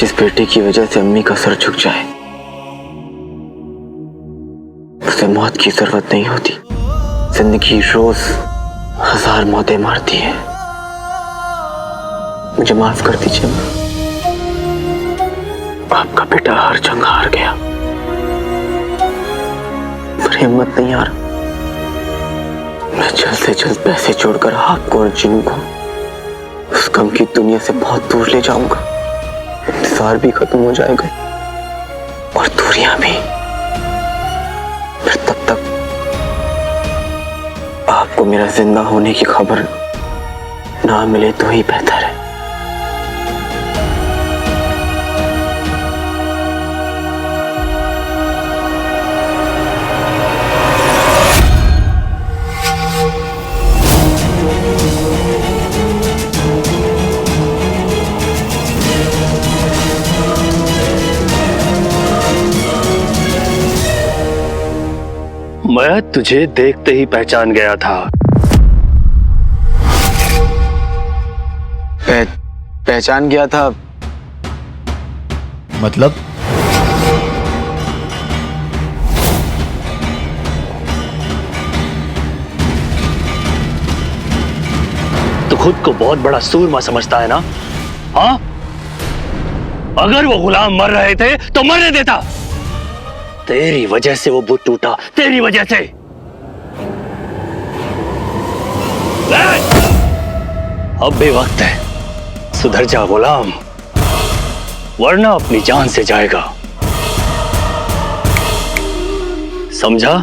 जिस बेटे की वजह से अम्मी का सर झुक जाए उसे मौत की जरूरत नहीं होती। जिंदगी रोज 1000 मौतें मारती है। मुझे माफ कर दीजिए मां। आपका बेटा हर जंग हार गया पर हिम्मत नहीं हारा। मैं जल्द से जल्द पैसे जोड़कर आपको और जिनू को उस गम की दुनिया से बहुत दूर ले जाऊंगा। इंतजार भी खत्म हो जाएगा और दूरियां भी। फिर तब तक आपको मेरा जिंदा होने की खबर ना मिले तो ही बेहतर है। मैं तुझे देखते ही पहचान गया था। पहचान गया था मतलब? तो खुद को बहुत बड़ा सूरमा समझता है ना? हाँ, अगर वो गुलाम मर रहे थे तो मरने देता। तेरी वजह से वो बुत टूटा, तेरी वजह से। अब भी वक्त है, सुधर जा गुलाम, वरना अपनी जान से जाएगा। समझा?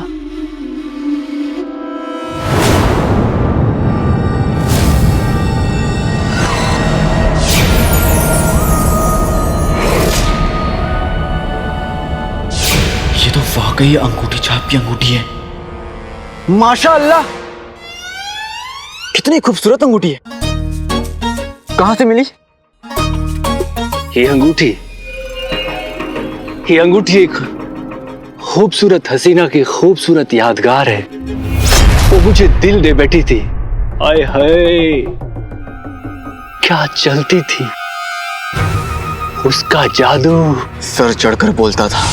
ये तो वाकई अंगूठी छाप की अंगूठी है। माशाअल्लाह, कितनी खूबसूरत अंगूठी है। कहां से मिली? ये अंगूठी एक खूबसूरत हसीना की खूबसूरत यादगार है। वो मुझे दिल दे बैठी थी। आए हाय, क्या चलती थी, उसका जादू। सर चढ़कर बोलता था।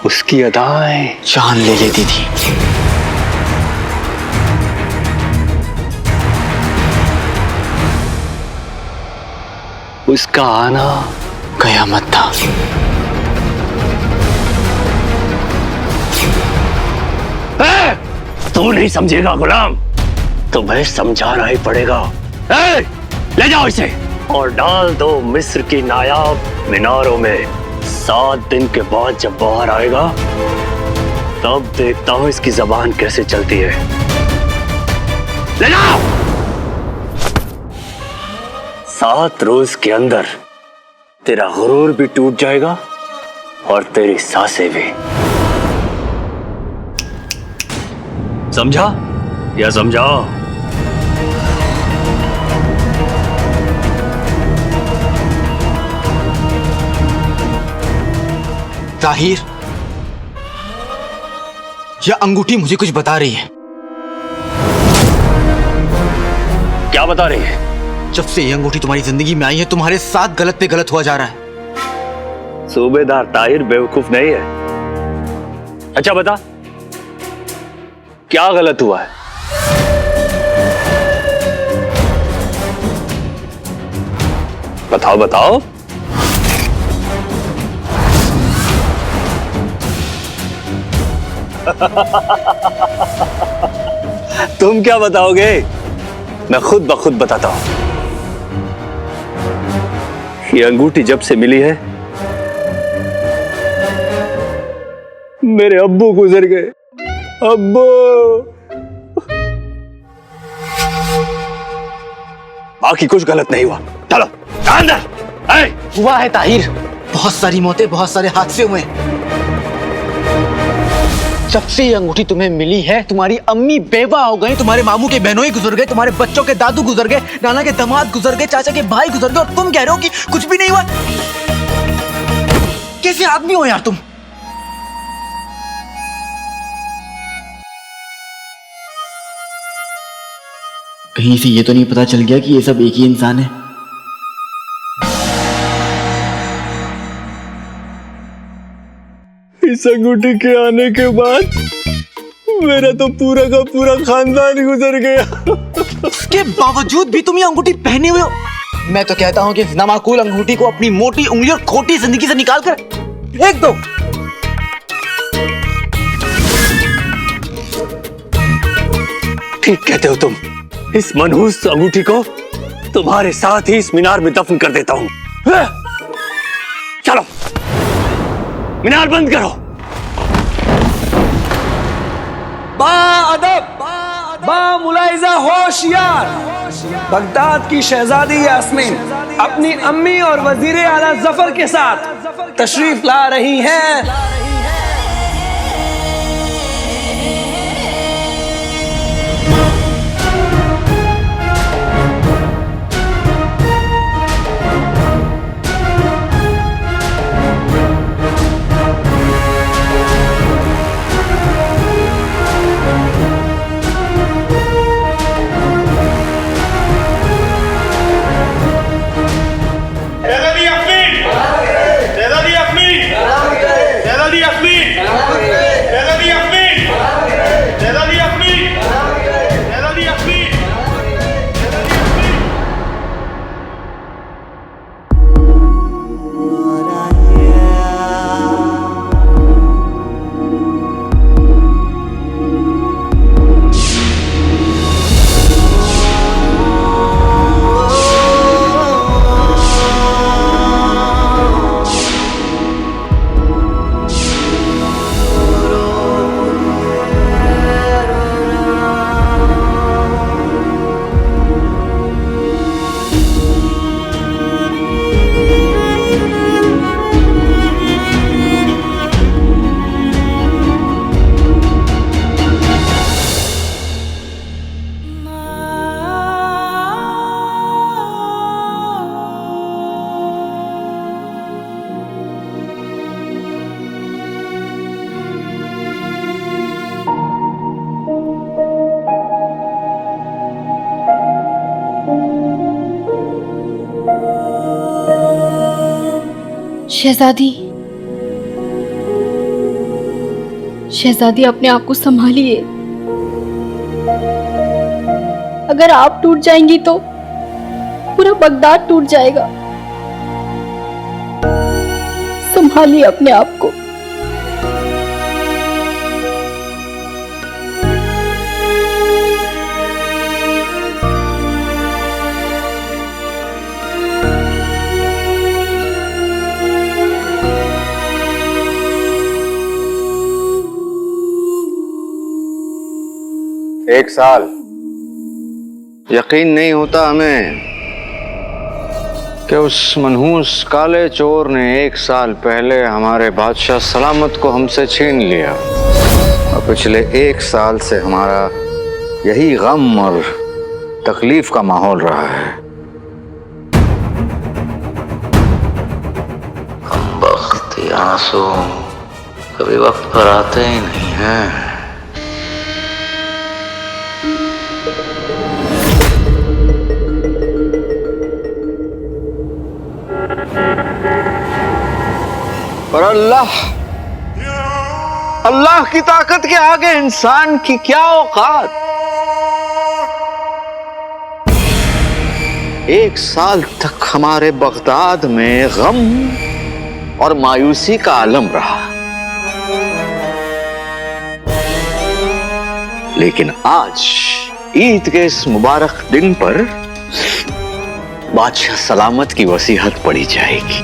उसकी अदाएं जान ले लेती थी। उसका आना कयामत था। तू नहीं समझेगा गुलाम, तुम्हें समझाना ही पड़ेगा। ले जाओ इसे और डाल दो मिस्र की नायाब मीनारों में। 7 दिन के बाद जब बाहर आएगा तब देखता हूं इसकी जबान कैसे चलती है। ले जाओ। 7 रोज के अंदर तेरा गुरूर भी टूट जाएगा और तेरी सांसें भी। समझा या समझाओ? ताहिर, यह अंगूठी मुझे कुछ बता रही है। क्या बता रही है? जब से यह अंगूठी तुम्हारी जिंदगी में आई है, तुम्हारे साथ गलत पे गलत हुआ जा रहा है। सूबेदार ताहिर बेवकूफ नहीं है। अच्छा बता, क्या गलत हुआ है? बताओ बताओ। तुम क्या बताओगे? मैं खुद ब खुद बताता हूं। ये अंगूठी जब से मिली है, मेरे अब्बू गुजर गए। अब्बू। बाकी कुछ गलत नहीं हुआ। चलो अंदर। हुआ है ताहिर, बहुत सारी मौतें, बहुत सारे हादसे हुए। जब से ये अंगूठी तुम्हें मिली है, तुम्हारी अम्मी बेवा हो गई, तुम्हारे मामू के बहनों ही गुजर गए, तुम्हारे बच्चों के दादू गुजर गए, नाना के दामाद गुजर गए, चाचा के भाई गुजर गए, और तुम कह रहे हो कि कुछ भी नहीं हुआ। कैसे आदमी हो यार तुम? कहीं से ये तो नहीं पता चल गया कि ये सब एक ही इंसान है? इस अंगूठी के आने के बाद मेरा तो पूरा का पूरा खानदान गुजर गया। उसके बावजूद भी तुम ये अंगूठी पहने हुए हो। मैं तो कहता हूँ कि इस नामाकूल अंगूठी को अपनी मोटी उंगली और खोटी जिंदगी से निकाल कर फेंक दो। ठीक कहते हो तुम। इस मनहूस अंगूठी को तुम्हारे साथ ही इस मीनार में दफन कर देता हूं। चलो मीनार बंद करो। मुलाइजा होशियार, बगदाद की शहजादी यास्मीन अपनी अम्मी और वजीर आला जफर के साथ तशरीफ ला रही हैं। शहजादी, शहजादी अपने आप को संभालिए। अगर आप टूट जाएंगी तो पूरा बगदाद टूट जाएगा। संभालिए अपने आप को। एक साल यकीन नहीं होता हमें कि उस मनहूस काले चोर ने 1 साल पहले हमारे बादशाह सलामत को हमसे छीन लिया और पिछले 1 साल से हमारा यही गम और तकलीफ का माहौल रहा है। कमबख्त ये आंसू कभी वक्त पर आते ही नहीं हैं। पर अल्लाह की ताकत के आगे इंसान की क्या औकात। 1 साल तक हमारे बगदाद में गम और मायूसी का आलम रहा, लेकिन आज ईद के इस मुबारक दिन पर बादशाह सलामत की वसीहत पढ़ी जाएगी।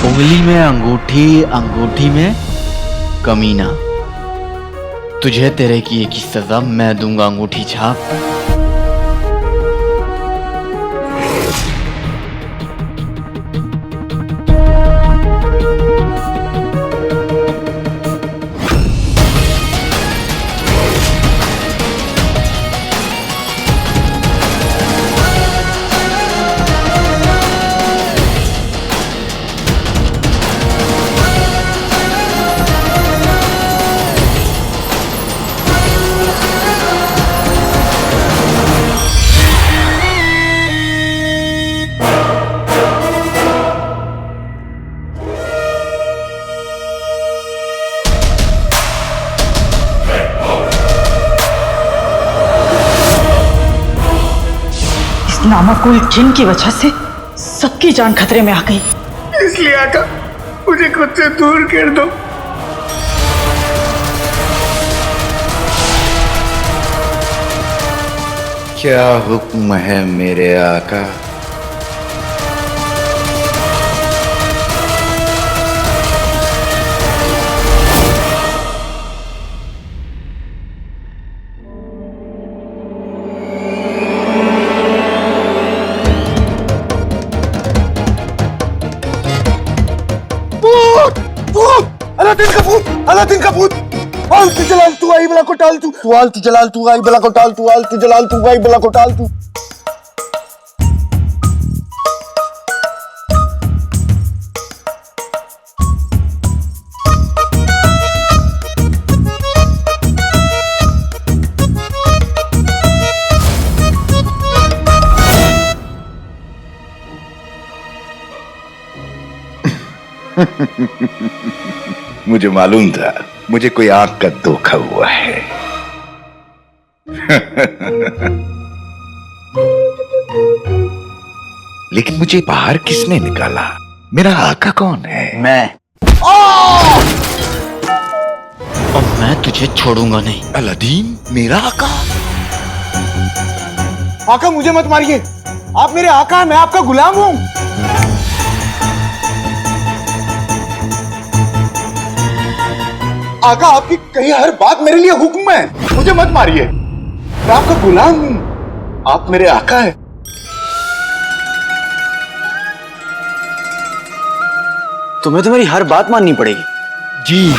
उंगली में अंगूठी, अंगूठी में कमीना। तुझे तेरे किए की सजा मैं दूंगा अंगूठी छाप। नामक कोई जिन की वजह से सबकी जान खतरे में आ गई। इसलिए आका मुझे खुद से दूर कर दो। क्या हुक्म है मेरे आका? अलादीन का भूत, अलादीन का भूत। आलतू जलाल तू आई बला को टाल तू, आलतू जलाल तू आई बला को टाल तू, आलतू जलाल तू आई बला को टाल तू। मुझे मालूम था मुझे कोई आंख का धोखा हुआ है। लेकिन मुझे बाहर किसने निकाला? मेरा आका कौन है? मैं। अब मैं तुझे छोड़ूंगा नहीं। अलादीन मेरा आका? आका मुझे मत मारिए, आप मेरे आका हैं, मैं आपका गुलाम हूं। आका आपकी कही हर बात मेरे लिए हुक्म है, मुझे मत मारिए, मैं आपका गुलाम हूं, आप मेरे आका हैं। तुम्हें तो मेरी हर बात माननी पड़ेगी। जी।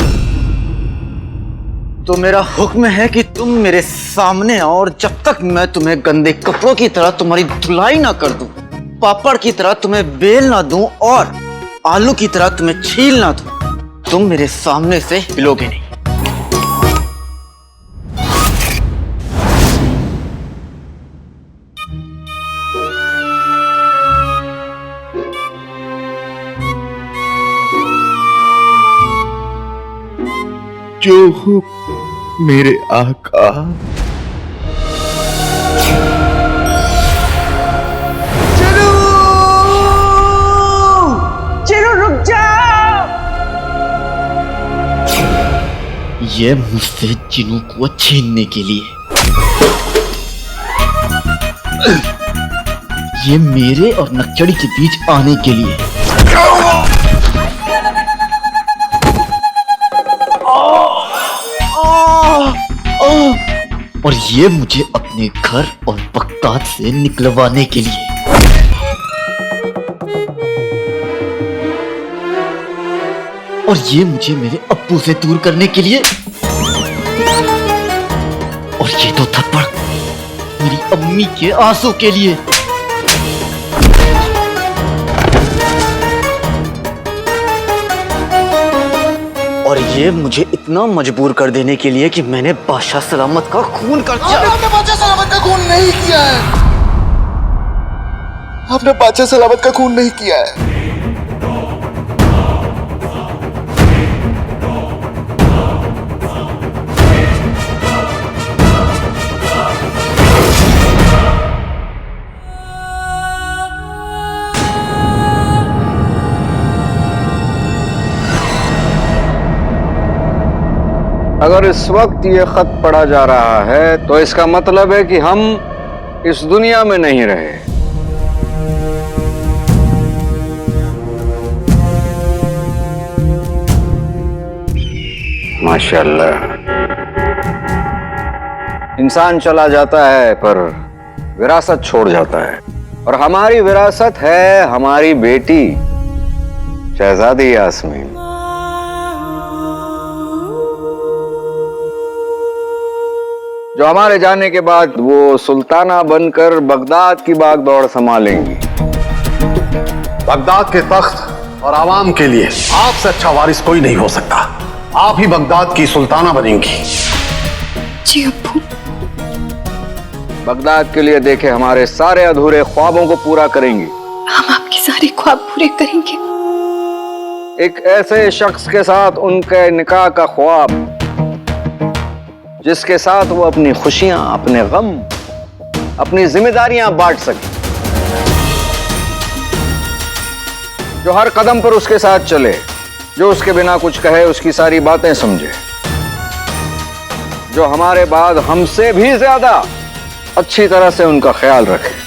तो मेरा हुक्म है कि तुम मेरे सामने आओ और जब तक मैं तुम्हें गंदे कपड़ों की तरह तुम्हारी धुलाई ना कर दूं, पापड़ की तरह तुम्हें बेल ना दूं और आलू की तरह तुम्हें छील ना दूं, तुम मेरे सामने से हिलोगे नहीं। जो हो मेरे आका। चिरू रुक जाओ। ये मुझसे चिनू को छीनने के लिए, ये मेरे और नक्चड़ी के बीच आने के लिए। और ये मुझे अपने घर और बगदाद से निकलवाने के लिए। और ये मुझे मेरे अब्बू से दूर करने के लिए। और ये तो थप्पड़ मेरी अम्मी के आंसू के लिए। और ये मुझे इतना मजबूर कर देने के लिए कि मैंने बादशाह सलामत का खून कर दिया। आपने बादशाह सलामत का खून नहीं किया है, आपने बादशाह सलामत का खून नहीं किया है। अगर इस वक्त ये खत पढ़ा जा रहा है तो इसका मतलब है कि हम इस दुनिया में नहीं रहे। माशाअल्लाह, इंसान चला जाता है पर विरासत छोड़ जाता है, और हमारी विरासत है हमारी बेटी शहजादी यास्मीन। जो हमारे जाने के बाद वो सुल्ताना बनकर बगदाद की बागडोर संभालेंगी। बगदाद के तख्त और आवाम के लिए आपसे अच्छा वारिस कोई नहीं हो सकता। आप ही बगदाद की सुल्ताना बनेंगी। जी अब्बू। बगदाद के लिए देखे हमारे सारे अधूरे ख्वाबों को पूरा करेंगी। हम आपके सारे ख्वाब पूरे करेंगे। एक ऐसे शख्स के साथ उनके निकाह का ख्वाब जिसके साथ वो अपनी खुशियां, अपने गम, अपनी जिम्मेदारियां बांट सके। जो हर कदम पर उसके साथ चले, जो उसके बिना कुछ कहे, उसकी सारी बातें समझे, जो हमारे बाद हमसे भी ज्यादा अच्छी तरह से उनका ख्याल रखे।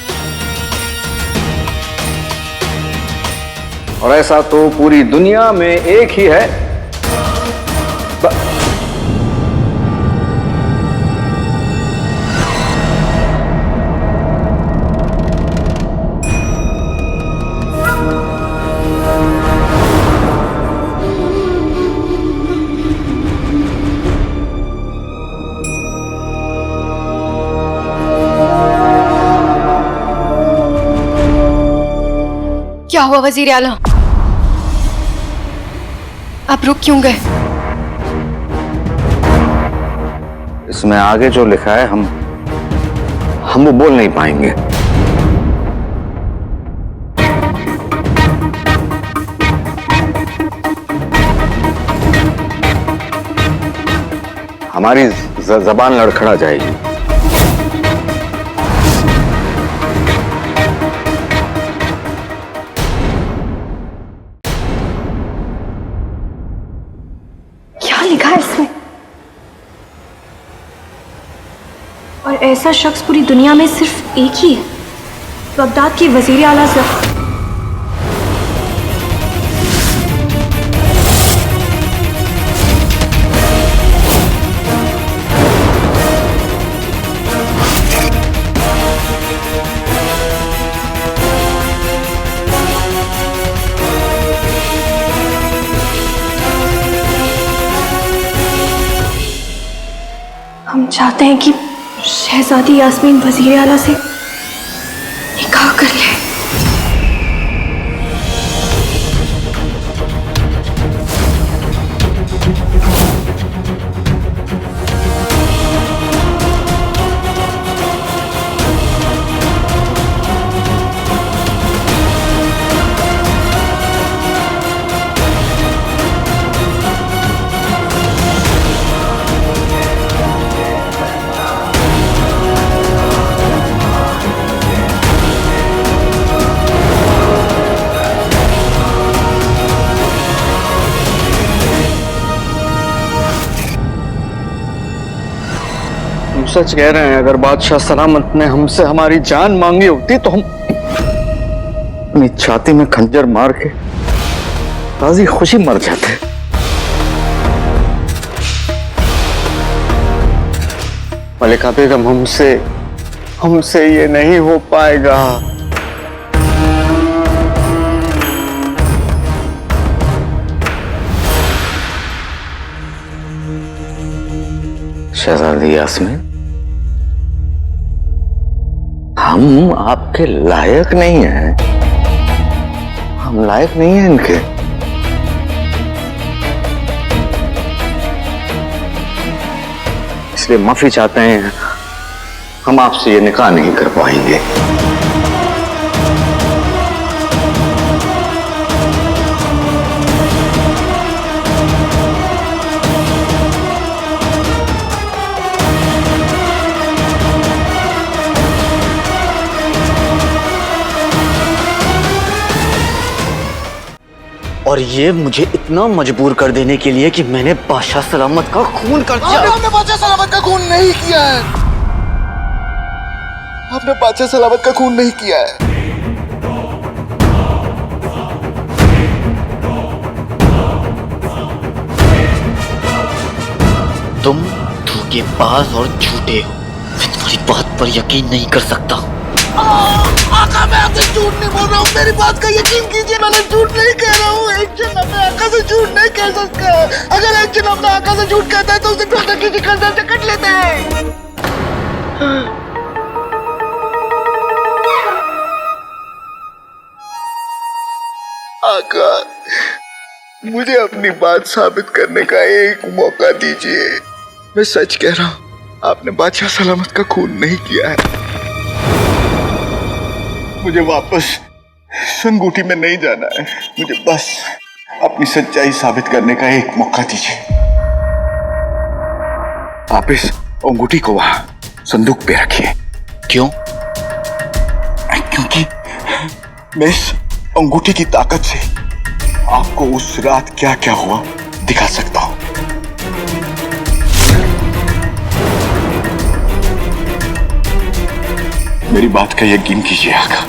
और ऐसा तो पूरी दुनिया में एक ही है। क्या हुआ वजीर आला? आप रुक क्यों गए? इसमें आगे जो लिखा है हम वो बोल नहीं पाएंगे। हमारी जबान लड़खड़ा जाएगी। क्या लिखा है इसमें? और ऐसा शख्स पूरी दुनिया में सिर्फ एक ही है, बगदाद के वजीर आला जफर। हम चाहते हैं कि शहजादी यास्मीन वजीर आला से निकाह कर ले। हम सच कह रहे हैं, अगर बादशाह सलामत ने हमसे हमारी जान मांगी होती तो हम अपनी छाती में खंजर मार के राजी खुशी मर जाते। मलिका बेगम, हमसे ये नहीं हो पाएगा। शहजादी यास्मीन, हम आपके लायक नहीं हैं। हम लायक नहीं हैं इनके। इसलिए माफी चाहते हैं, हम आपसे ये निकाह नहीं कर पाएंगे। और ये मुझे इतना मजबूर कर देने के लिए कि मैंने बादशाह सलामत का खून कर दिया। आपने बादशाह सलामत का खून नहीं किया है। आपने बादशाह सलामत का खून नहीं किया है। तुम धोखेबाज और झूठे हो। मैं तुम्हारी बात पर यकीन नहीं कर सकता। आका, मैं आपसे झूठ नहीं बोल रहा हूँ। मेरी बात का यकीन कीजिए, मैं झूठ नहीं कह रहा हूँ। एक जन अपने आका से झूठ नहीं कह सकता। अगर एक जन अपने आका से झूठ कहता है तो उसे टोटा किसी कर्जा से कट लेता है। आका, मुझे अपनी बात साबित करने का एक मौका दीजिए। मैं सच कह रहा हूँ, आपने बादशाह सलामत का खून नहीं किया है। मुझे वापस संगूठी में नहीं जाना है। मुझे बस अपनी सच्चाई साबित करने का एक मौका दीजिए। आप इस अंगूठी को वहां संदूक पे रखिए। क्यों? क्योंकि मैं इस अंगूठी की ताकत से आपको उस रात क्या क्या हुआ दिखा सकता हूं। मेरी बात का यकीन कीजिए आका।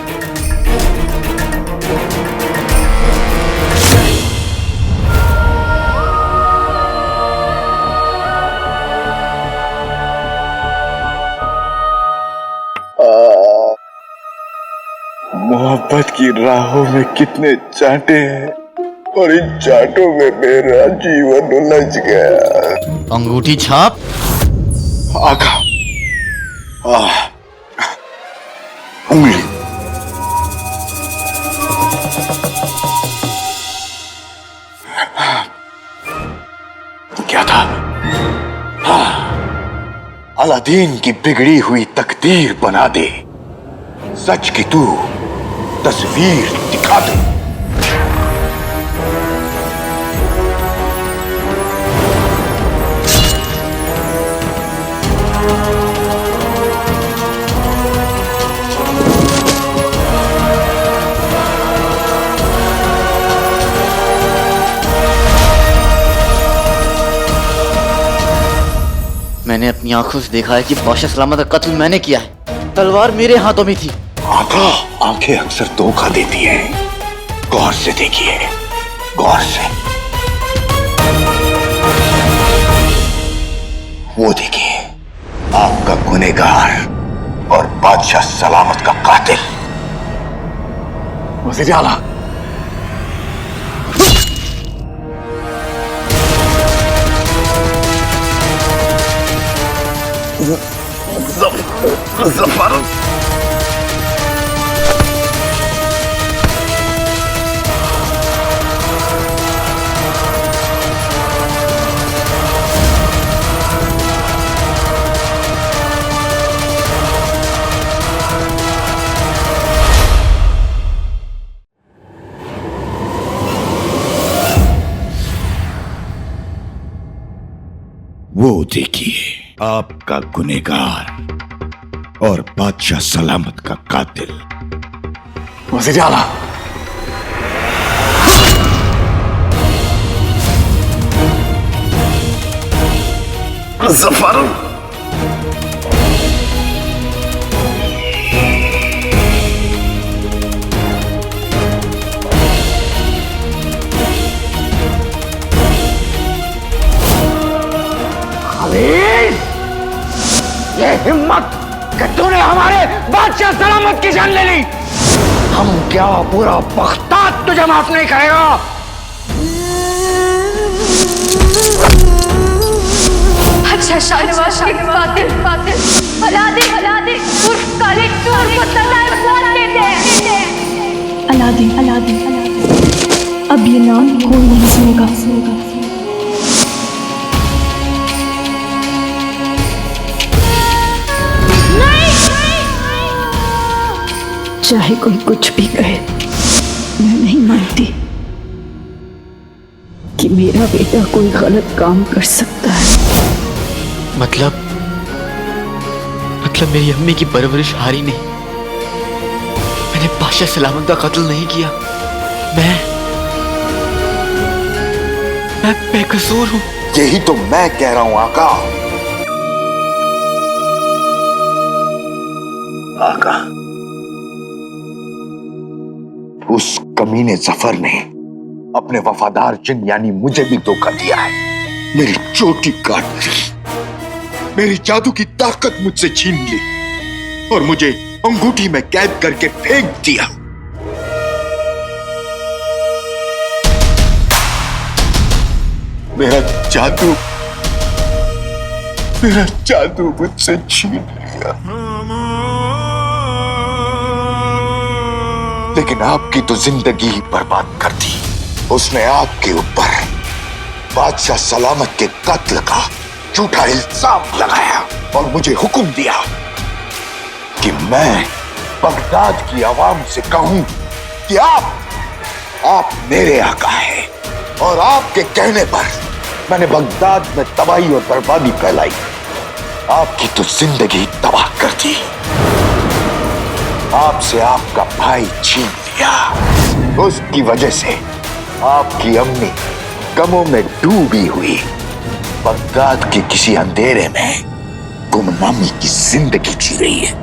मोहब्बत की राहों में कितने चांटे हैं और इन चांटों में मेरा जीवन उलझ गया। अंगूठी छाप आका। उंगली। क्या था? अलादीन की बिगड़ी हुई तकदीर बना दे, सच की तू तस्वीर दिखा दे। मैंने अपनी आंखों से देखा है कि बादशाह सलामत का कत्ल मैंने किया है। तलवार मेरे हाथों में थी। आका, आंखें अक्सर धोखा देती हैं। गौर से देखिए, गौर से। वो देखिए, आपका गुनहगार और बादशाह सलामत का कातिल। वज़ीर आला। जफर। वो देखिए, आपका गुनहगार और बादशाह सलामत का कातिल। वज़ीर आला। जफर। ये हिम्मत कि तूने हमारे बादशाह सलामत की जान ले ली। हम क्या पूरा बगदाद तुझे माफ नहीं करेगा। अच्छा शाहनवाज के कातिल अलादीन उर्फ काले चोर को सजा दे दे। अलादीन अब ये नाम कोई नहीं सुनेगा। चाहे कोई कुछ भी कहे, मैं नहीं मानती कि मेरा बेटा कोई गलत काम कर सकता है। मतलब मेरी अम्मी की परवरिश हारी नहीं। मैंने बादशाह सलामत का कत्ल नहीं किया। मैं बेकसूर हूं। यही तो मैं कह रहा हूं आका। आका, उस कमीने जफर ने अपने वफादार जिन यानी मुझे भी धोखा दिया है। मेरी चोटी काट ली, मेरी जादू की ताकत मुझसे छीन ली और मुझे अंगूठी में कैद करके फेंक दिया। मेरा जादू मुझसे छीन लिया। लेकिन आपकी तो जिंदगी ही बर्बाद कर दी। उसने आपके ऊपर बादशाह सलामत के कत्ल का झूठा इल्जाम लगाया और मुझे हुक्म दिया कि मैं बगदाद की आवाम से कहूं कि आप मेरे आका हैं। और आपके कहने पर मैंने बगदाद में तबाही और बर्बादी फैलाई। आपकी तो जिंदगी तबाह कर दी। आपसे आपका भाई छीन लिया। उसकी वजह से आपकी अम्मी गमों में डूबी हुई बगदाद के किसी अंधेरे में गुमनामी की जिंदगी जी रही है।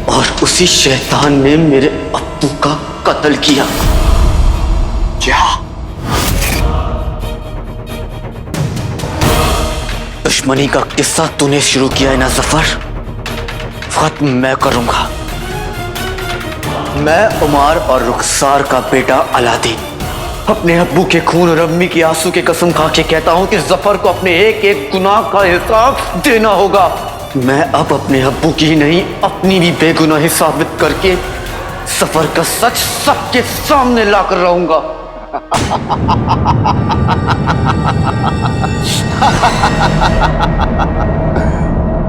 और उसी शैतान ने मेरे अब्बू का कत्ल किया। क्या? दुश्मनी का किस्सा तूने शुरू किया है ना जफर, खत्म मैं करूंगा। मैं उमर और रुखसार का बेटा अलादीन अपने अब्बू के खून और अम्मी की आंसू की कसम खा के कहता हूं कि जफर को अपने एक एक गुनाह का हिसाब देना होगा। मैं अब अपने अब्बू की नहीं अपनी भी बेगुनाही साबित करके जफर का सच सबके सामने लाकर रहूंगा।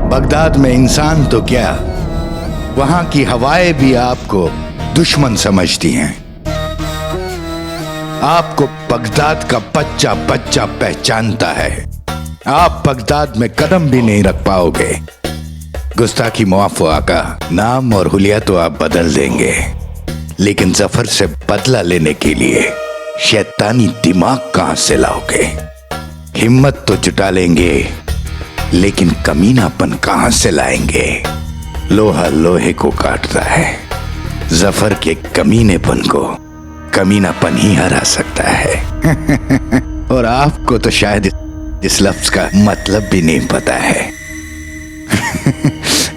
बगदाद में इंसान तो क्या, वहां की हवाएं भी आपको दुश्मन समझती हैं। आपको बगदाद का बच्चा बच्चा पहचानता है। आप बगदाद में कदम भी नहीं रख पाओगे। गुस्ताखी मुआफ़ आका, नाम और हुलिया तो आप बदल देंगे, लेकिन जफर से बदला लेने के लिए शैतानी दिमाग कहां से लाओगे? हिम्मत तो जुटा लेंगे, लेकिन कमीनापन कहां से लाएंगे? लोहा लोहे को काटता है, जफर के कमीनेपन को कमीनापन ही हरा सकता है। और आपको तो शायद इस लफ्ज का मतलब भी नहीं पता है।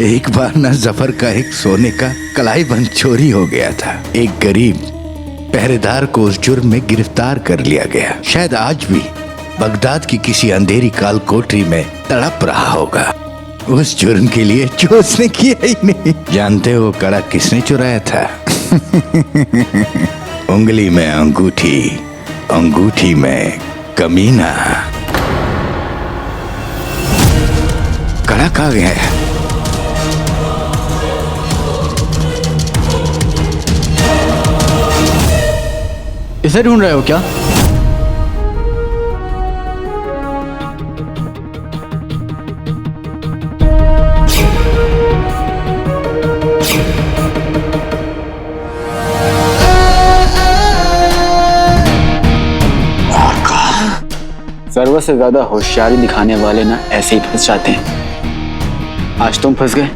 एक बार ना जफर का एक सोने का कलाई बंद चोरी हो गया था। एक गरीब पहरेदार को उस जुर्म में गिरफ्तार कर लिया गया। शायद आज भी बगदाद की किसी अंधेरी काल कोठरी में तड़प रहा होगा उस जुर्म के लिए जो उसने किया ही नहीं। जानते हो कड़ा किसने चुराया था? उंगली में अंगूठी, अंगूठी में कमीना। कड़ा कहाँ गया है? इसे ढूंढ रहे हो क्या? जरूरत से ज्यादा होशियारी दिखाने वाले ना ऐसे ही फंस जाते हैं। आज तुम फंस गए,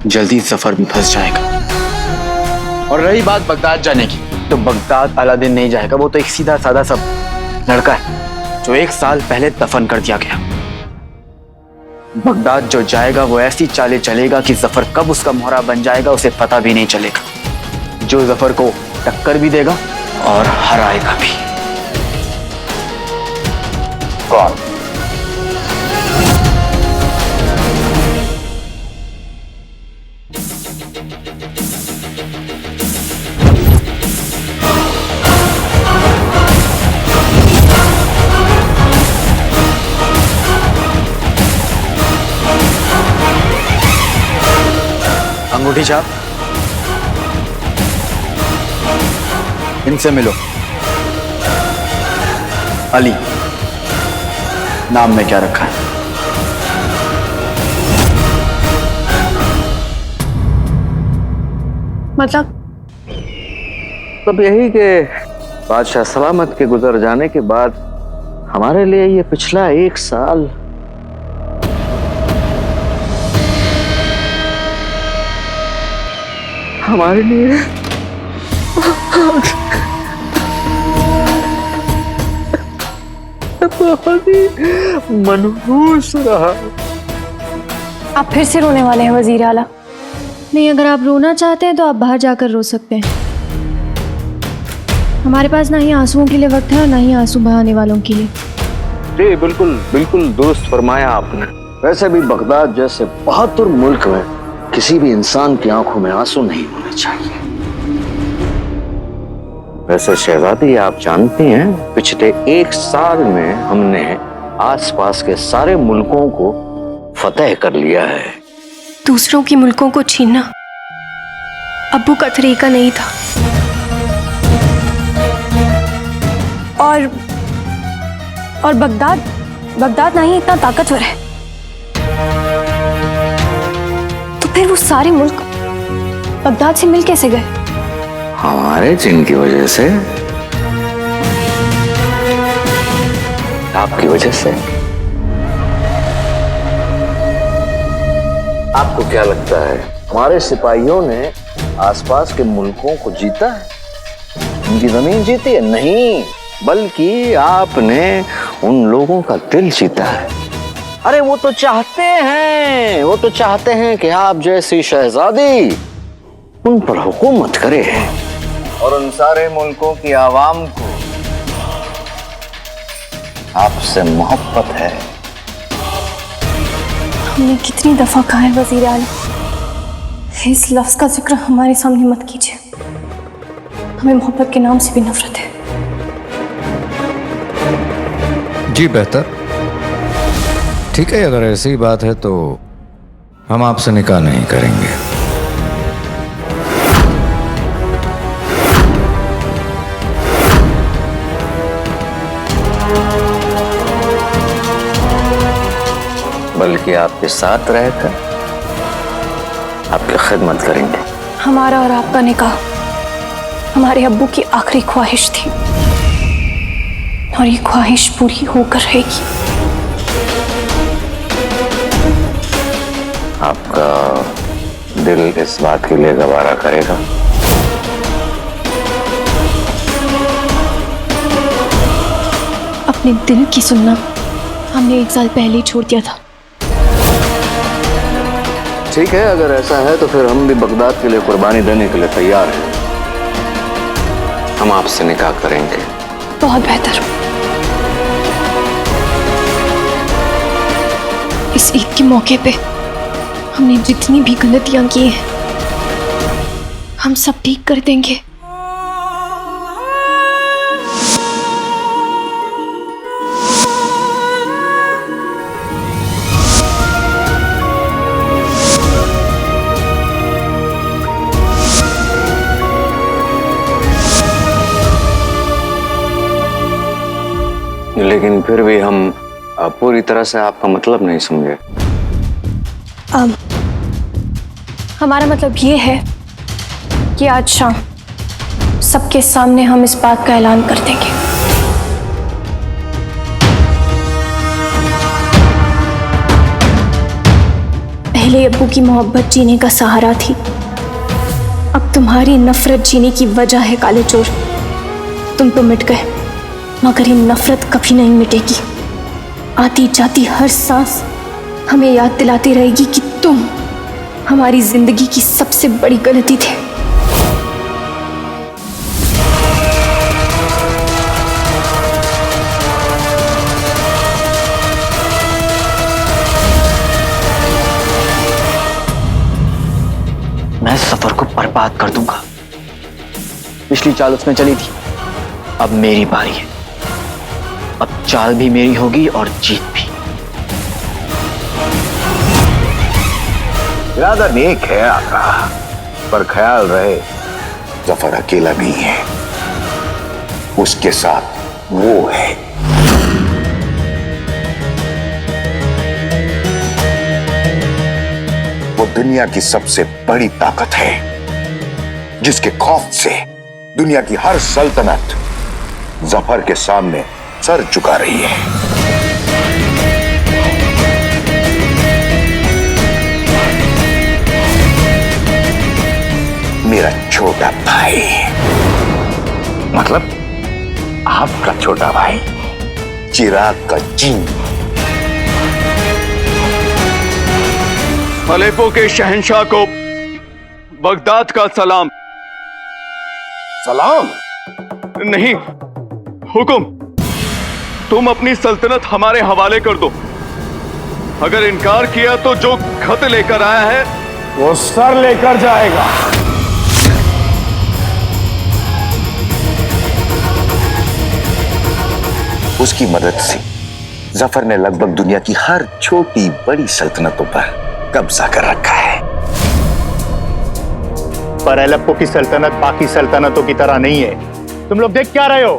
जल्दी सफर भी फंस जाएगा। और रही बात बगदाद जाने की, तो बगदाद अलादीन नहीं जाएगा। वो तो एक सीधा साधा सब लड़का है जो 1 साल पहले दफन कर दिया गया। बगदाद जो जाएगा वो ऐसी चालें चलेगा कि जफर कब उसका मोहरा बन जाएगा उसे पता भी नहीं चलेगा। जो जफर को टक्कर भी देगा और हराएगा भी। कौन? अंगूठी छाप, इनसे मिलो। अली नाम में क्या रखा है? मतलब यही कि बादशाह सलामत के गुजर जाने के बाद हमारे लिए ये पिछला 1 साल हमारे लिए बहुत ही मनहूस रहा। आप फिर से रोने वाले हैं वजीर आला? नहीं, अगर आप रोना चाहते हैं तो आप बाहर जाकर रो सकते हैं। हमारे पास ना ही आंसुओं के लिए वक्त है और ना ही आंसू बहाने वालों के लिए। जी बिल्कुल बिल्कुल दुरुस्त फरमाया आपने। वैसे भी बगदाद जैसे बहादुर मुल्क में किसी भी इंसान की आंखों में आंसू नहीं होने चाहिए। वैसे शहजादी, आप जानती हैं पिछले 1 साल में हमने आसपास के सारे मुल्कों को फतेह कर लिया है। दूसरों की मुल्कों को छीनना अब्बू का तरीका नहीं था। और बगदाद ना ही इतना ताकतवर है, तो फिर वो सारे मुल्क बगदाद से मिल कैसे गए? हमारे जिन की वजह से। आपकी वजह से। आपको क्या लगता है हमारे सिपाहियों ने आसपास के मुल्कों को जीता है, उनकी जमीन जीती है? नहीं, बल्कि आपने उन लोगों का दिल जीता है। अरे वो तो चाहते हैं कि आप जैसी शहजादी उन पर हुकूमत करे और उन सारे मुल्कों की आवाम को आपसे मोहब्बत है। हमने कितनी दफा कहा है वजीर आला, इस लफ्ज का जिक्र हमारे सामने मत कीजिए, हमें मोहब्बत के नाम से भी नफरत है। जी बेहतर, ठीक है, अगर ऐसी बात है तो हम आपसे निकाह नहीं करेंगे। बल्कि आपके साथ रहकर आपकी खिदमत करेंगे। हमारा और आपका निकाह हमारे अब्बू की आखिरी ख्वाहिश थी और ये ख्वाहिश पूरी होकर रहेगी। आपका दिल इस बात के लिए गवारा करेगा? अपने दिल की सुनना हमने 1 साल पहले ही छोड़ दिया था। ठीक है, अगर ऐसा है तो फिर हम भी बगदाद के लिए कुर्बानी देने के लिए तैयार हैं। हम आपसे निकाह करेंगे। बहुत बेहतर। इस ईद के मौके पे हमने जितनी भी गलतियां की हैं हम सब ठीक कर देंगे। लेकिन फिर भी हम पूरी तरह से आपका मतलब नहीं समझे। हमारा मतलब ये है कि आज शाम सबके सामने हम इस बात का ऐलान कर देंगे। पहले अब्बू की मोहब्बत जीने का सहारा थी, अब तुम्हारी नफरत जीने की वजह है काले चोर। तुम तो मिट गए, मगर ये नफरत कभी नहीं मिटेगी। आती जाती हर सांस हमें याद दिलाती रहेगी कि तुम हमारी जिंदगी की सबसे बड़ी गलती थे। मैं सफर को बर्बाद कर दूंगा। पिछली चाल उसमें चली थी, अब मेरी बारी है। अब चाल भी मेरी होगी और जीत भी। इरादा नेक है आका, पर ख्याल रहे जफर अकेला नहीं है, उसके साथ वो है। वो दुनिया की सबसे बड़ी ताकत है, जिसके खौफ से दुनिया की हर सल्तनत जफर के सामने सर झुका रही है। मेरा छोटा भाई, मतलब आपका छोटा भाई, चिराग का जीन। अलेपो के शहंशाह को बगदाद का सलाम। सलाम? नहीं, हुक्म। तुम अपनी सल्तनत हमारे हवाले कर दो। अगर इनकार किया तो जो खत लेकर आया है वो सर लेकर जाएगा। उसकी मदद से जफर ने लगभग दुनिया की हर छोटी बड़ी सल्तनतों पर कब्जा कर रखा है। पर अलेप्पो की सल्तनत बाकी सल्तनतों की तरह नहीं है। तुम लोग देख क्या रहे हो?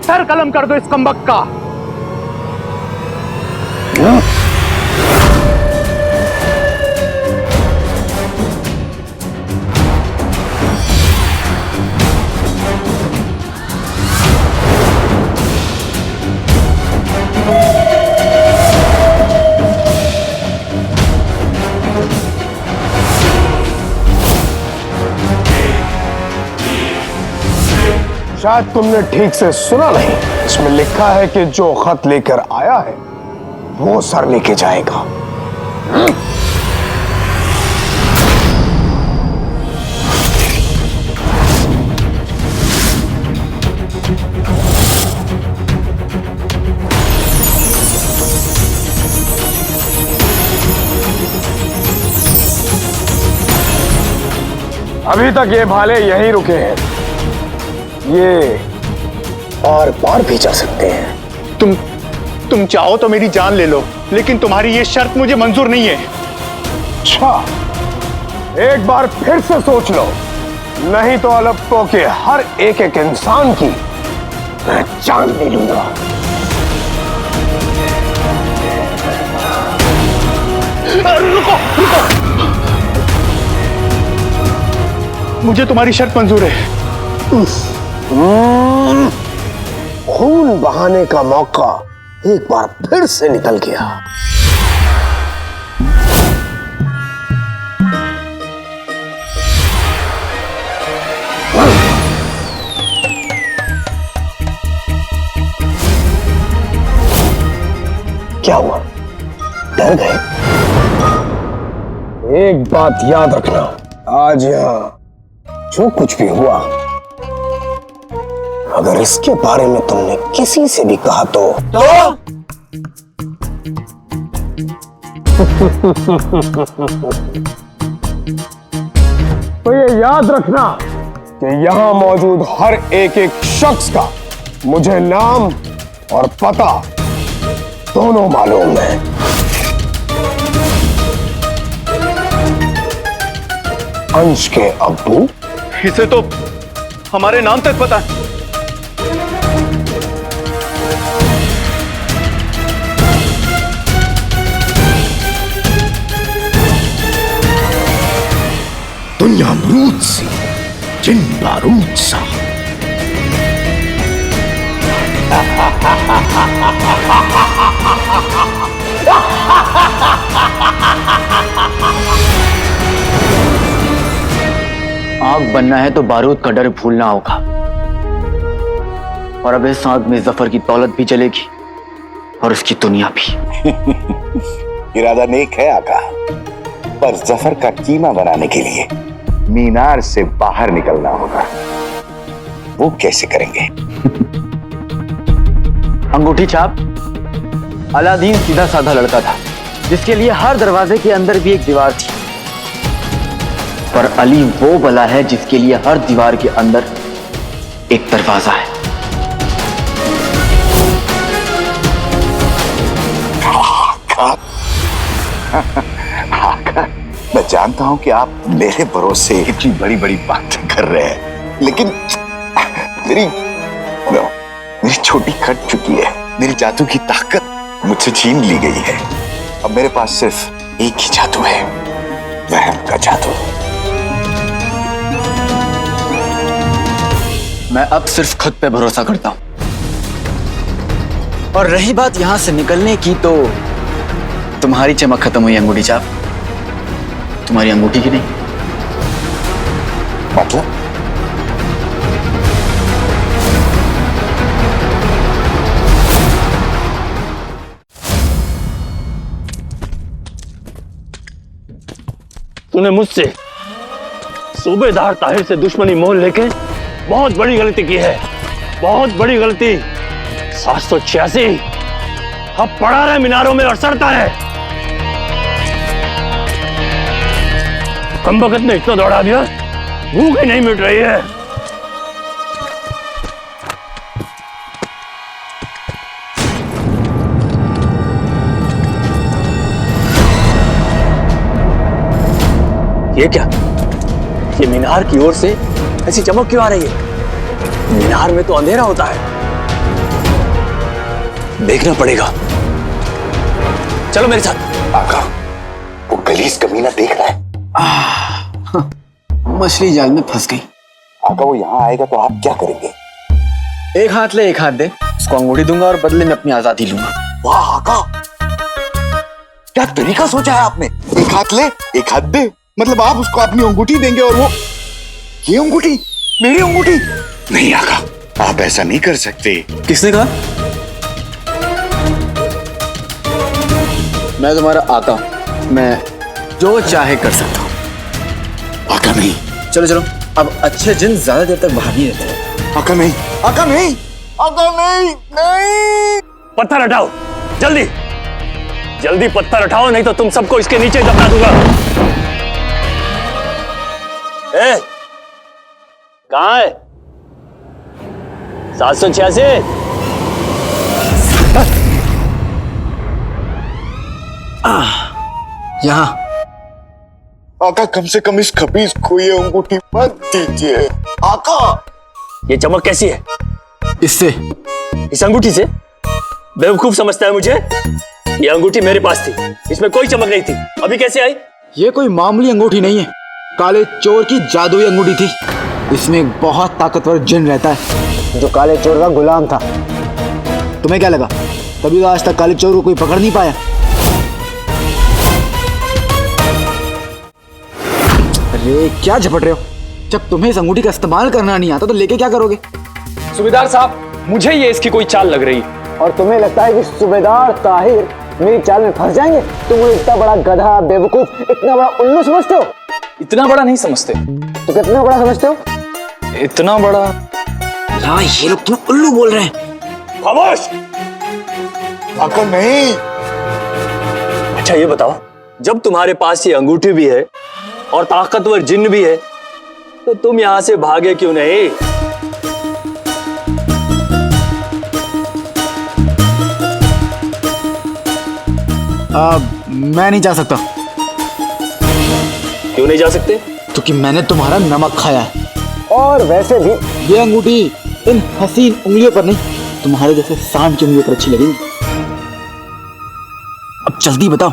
सर कलम कर दो इस कमबख्त का। शायद तुमने ठीक से सुना नहीं। इसमें लिखा है कि जो खत लेकर आया है वो सर लेके जाएगा। अभी तक ये भाले यहीं रुके हैं, ये और पार भी जा सकते हैं। तुम चाहो तो मेरी जान ले लो, लेकिन तुम्हारी ये शर्त मुझे मंजूर नहीं है। अच्छा, एक बार फिर से सोच लो, नहीं तो अलेप्पो के हर एक एक इंसान की मैं जान ले लूंगा। रुको, मुझे तुम्हारी शर्त मंजूर है। खून बहाने का मौका एक बार फिर से निकल गया। क्या हुआ, डर गए? एक बात याद रखना, आज यहां जो कुछ भी हुआ, अगर इसके बारे में तुमने किसी से भी कहा तो तो ये याद रखना कि यहां मौजूद हर एक एक शख्स का मुझे नाम और पता दोनों मालूम है। अंश के अब्बू, इसे तो हमारे नाम तक पता है। दुनिया अमरूद सी, जिन बारूद सा। आग बनना है तो बारूद का डर भूलना होगा, और अब इस आग में जफर की दौलत भी जलेगी और उसकी दुनिया भी। इरादा नेक है आका, पर जफर का कीमा बनाने के लिए मीनार से बाहर निकलना होगा। वो कैसे करेंगे? अंगूठी छाप अलादीन सीधा साधा लड़का था, जिसके लिए हर दरवाजे के अंदर भी एक दीवार थी। पर अली वो बला है जिसके लिए हर दीवार के अंदर एक दरवाजा है। आका, मैं जानता हूं कि आप मेरे भरोसे इतनी बड़ी बड़ी बातें कर रहे हैं, लेकिन मेरी छोटी कट चुकी है। मेरी जादू की ताकत मुझसे छीन ली गई है। अब मेरे पास सिर्फ एक ही जादू है, वहम का जादू। मैं अब सिर्फ खुद पे भरोसा करता हूं। और रही बात यहां से निकलने की, तो तुम्हारी चमक खत्म हुई अंगूठी छाप, तुम्हारी अंगूठी की नहीं। मतलब? तूने मुझसे सूबेदार ताहिर से दुश्मनी मोल लेके बहुत बड़ी गलती की है, बहुत बड़ी गलती। 786 अब पड़ा रहे मीनारों में और सड़ता है। कमबख्त ने इतना दौड़ा दिया, भूख ही नहीं मिट रही है। ये क्या? ये मीनार की ओर से ऐसी चमक क्यों आ रही है? मीनार में तो अंधेरा होता है। देखना पड़ेगा। चलो मेरे साथ। आका, वो गलीस कमीना देख रहा है। मछली जाल में फंस गई। आका, वो यहाँ आएगा तो आप क्या करेंगे? एक हाथ ले, एक हाथ दे। उसको अंगूठी दूंगा और बदले में अपनी आजादी लूंगा। वाह आका, क्या तरीका सोचा है आपने। एक हाथ ले, एक हाथ दे, मतलब आप उसको अपनी अंगूठी देंगे और वो ये अंगूठी मेरी अंगूठी? नहीं आका, आप ऐसा नहीं कर सकते। किसने कहा? मैं तुम्हारा आका हूं, मैं जो चाहे कर सकता हूं। आका नहीं। चलो चलो, अब अच्छे जिन ज्यादा देर तक बाहर नहीं रहते। आका नहीं, आका नहीं, आका नहीं, नहीं। पत्थर हटाओ, जल्दी जल्दी पत्थर हटाओ, नहीं तो तुम सबको इसके नीचे दबा दूंगा। ए, कहां है 786? यहाँ। आका कम से कम इस खबीज को ये अंगूठी मत दीजिए। आका, ये चमक कैसी है? इससे, इस अंगूठी से? बेवकूफ समझता है मुझे? ये अंगूठी मेरे पास थी, इसमें कोई चमक नहीं थी, अभी कैसे आई? ये कोई मामूली अंगूठी नहीं है, काले चोर की जादुई अंगूठी थी। इसमें एक बहुत ताकतवर जिन रहता है जो काले चोर का गुलाम था। तुम्हें क्या लगा तभी तो आज तक काले चोर को कोई पकड़ नहीं पाया? अरे क्या झपट रहे हो? जब तुम्हें इस अंगूठी का इस्तेमाल करना नहीं आता तो लेके क्या करोगे? सूबेदार साहब, मुझे ये इसकी कोई चाल लग रही। और तुम्हें लगता है कि सूबेदार ताहिर मेरी चाल में फंस जाएंगे? तुम मुझे इतना बड़ा गधा, बेवकूफ, इतना बड़ा उल्लू समझते हो? इतना बड़ा नहीं समझते। तो कितना बड़ा समझते हो? इतना बड़ा। हाँ, ये लोग तुम्हें उल्लू बोल रहे हैं। खामोश। आका नहीं। अच्छा ये बताओ, जब तुम्हारे पास ये अंगूठी भी है और ताकतवर जिन्न भी है, तो तुम यहां से भागे क्यों नहीं? मैं नहीं जा सकता। क्यों नहीं जा सकते? क्योंकि मैंने तुम्हारा नमक खाया है। और वैसे भी ये अंगूठी इन हसीन उंगलियों पर नहीं, तुम्हारे जैसे सांड की उंगलियों पर अच्छी लगेगी। अब जल्दी बताओ,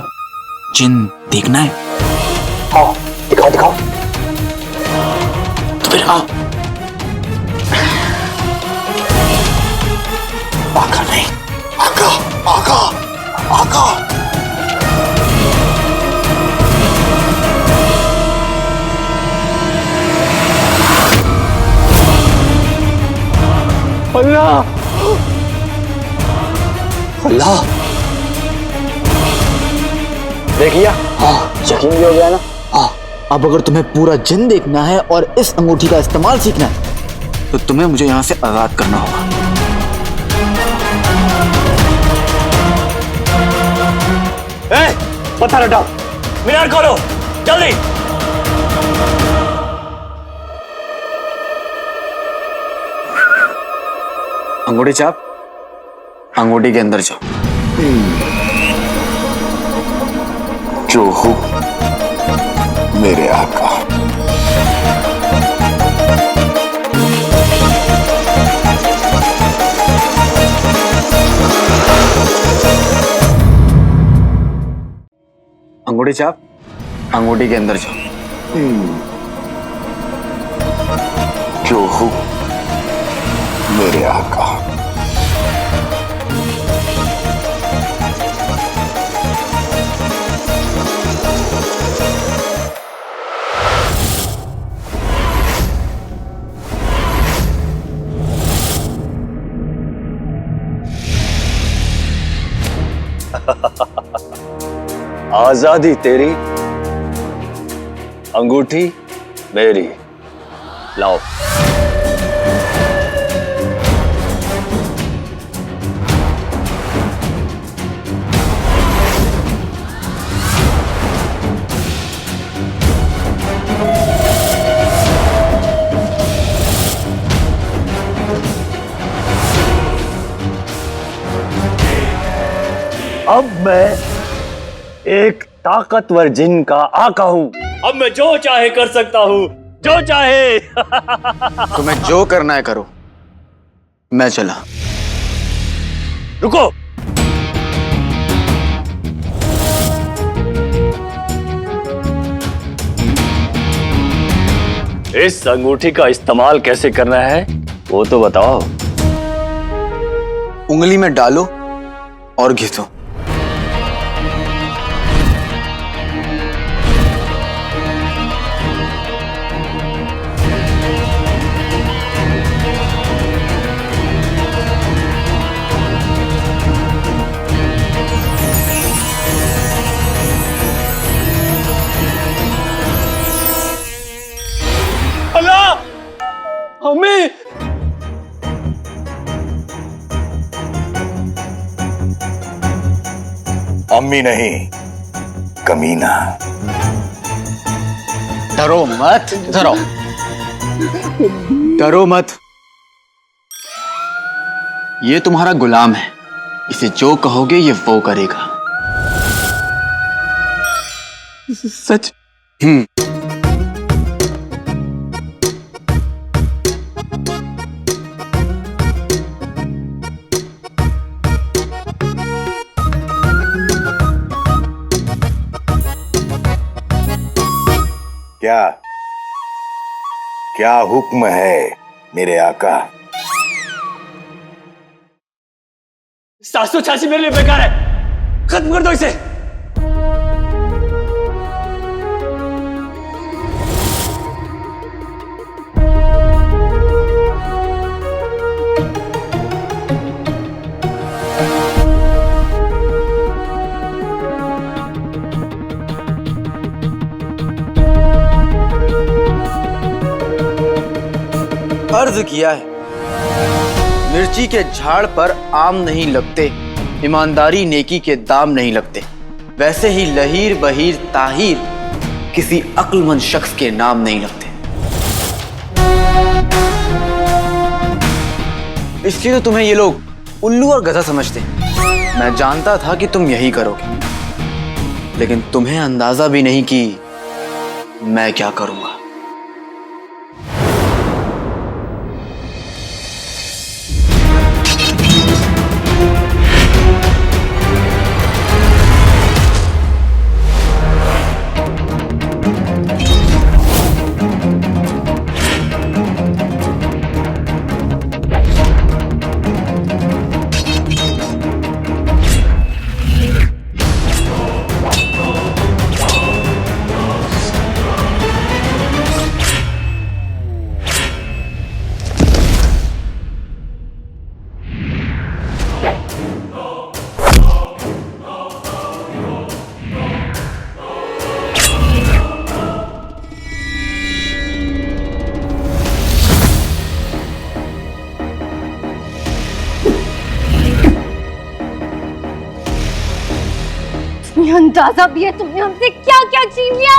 जिन देखना है? आओ, दिखाओ दिखाओ। तो फिर आओ। आका नहीं, आका, आका, आका। अल्लाह, अल्लाह, देखिए। हाँ, यकीन भी हो गया ना? हाँ। अब अगर तुम्हें पूरा जिन देखना है और इस अंगूठी का इस्तेमाल सीखना है तो तुम्हें मुझे यहाँ से आजाद करना होगा। ए, पत्थर हटाओ, मीनार खोलो, जल्दी। अंगूठी चाप, अंगूठी के अंदर जाओ। जो हो मेरे आका। अंगूठी चाप, अंगूठी के अंदर जाओ। जो हो मेरे आका। आजादी तेरी, अंगूठी मेरी। लाओ। अब मैं एक ताकतवर जिन का आका हूं। अब मैं जो चाहे कर सकता हूं, जो चाहे। तुम्हें जो करना है करो, मैं चला। रुको। इस अंगूठी का इस्तेमाल कैसे करना है वो तो बताओ। उंगली में डालो और घिसो। अम्मी नहीं, कमीना। डरो मत, डरो डरो मत। ये तुम्हारा गुलाम है, इसे जो कहोगे ये वो करेगा। सच? क्या क्या हुक्म है मेरे आका? सासू चाची मेरे लिए बेकार है, खत्म कर दो इसे। अर्ज किया है, मिर्ची के झाड़ पर आम नहीं लगते, ईमानदारी नेकी के दाम नहीं लगते। वैसे ही लहीर बहीर ताहिर किसी अक्लमंद शख्स के नाम नहीं लगते। इसलिए तो तुम्हें ये लोग उल्लू और गधा समझते हैं। मैं जानता था कि तुम यही करोगे, लेकिन तुम्हें अंदाजा भी नहीं कि मैं क्या करूंगा। अंदाजा भी है तुमने हमसे क्या क्या छीन लिया।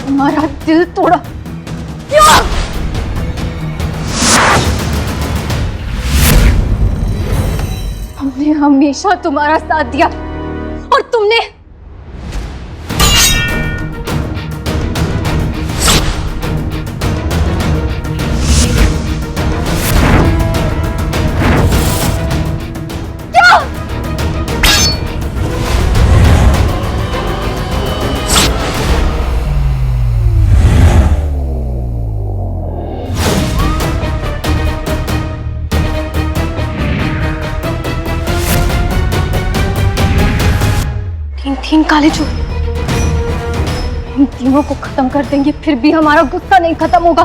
हमारा दिल तोड़ा क्यों? हमने हमेशा तुम्हारा साथ दिया और तुमने तीन काले चोर इन तीनों को खत्म कर देंगे, फिर भी हमारा गुस्सा नहीं खत्म होगा।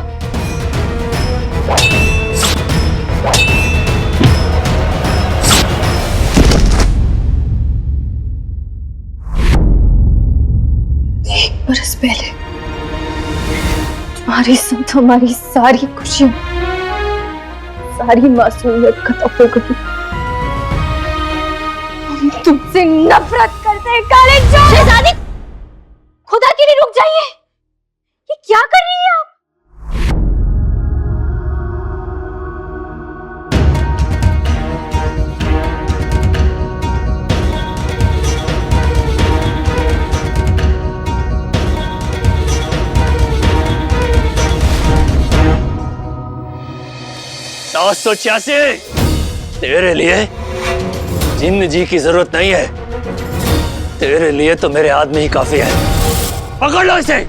एक बरस पहले तुम्हारी साथ हमारी सारी खुशियां, सारी मासूमियत खत्म हो गई। हम तुमसे नफरत करते हैं काले चोर। शहजादी, खुदा के लिए रुक जाइए। ये क्या कर रही हैं आप? सात सौ 86 तेरे लिए जिन्न जी की जरूरत नहीं है, तेरे लिए तो मेरे आदमी ही काफी है। पकड़ लो इसे।